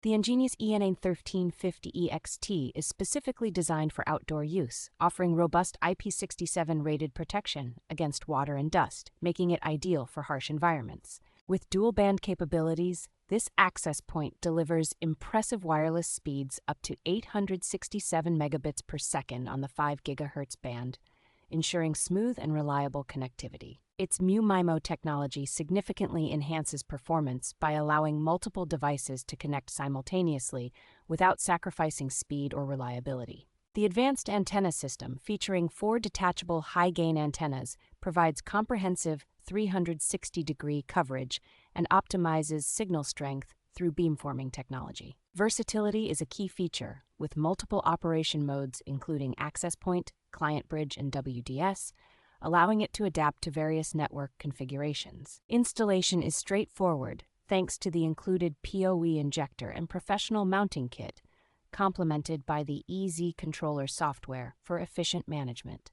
The EnGenius ENH1350EXT is specifically designed for outdoor use, offering robust IP67 rated protection against water and dust, making it ideal for harsh environments. With dual-band capabilities, this access point delivers impressive wireless speeds up to 867 megabits per second on the 5 GHz band, ensuring smooth and reliable connectivity. Its MU-MIMO technology significantly enhances performance by allowing multiple devices to connect simultaneously without sacrificing speed or reliability. The advanced antenna system, featuring 4 detachable high-gain antennas, provides comprehensive 360-degree coverage and optimizes signal strength through beamforming technology. Versatility is a key feature, with multiple operation modes including access point, client bridge, and WDS, allowing it to adapt to various network configurations. Installation is straightforward thanks to the included PoE injector and professional mounting kit, complemented by the EZ controller software for efficient management.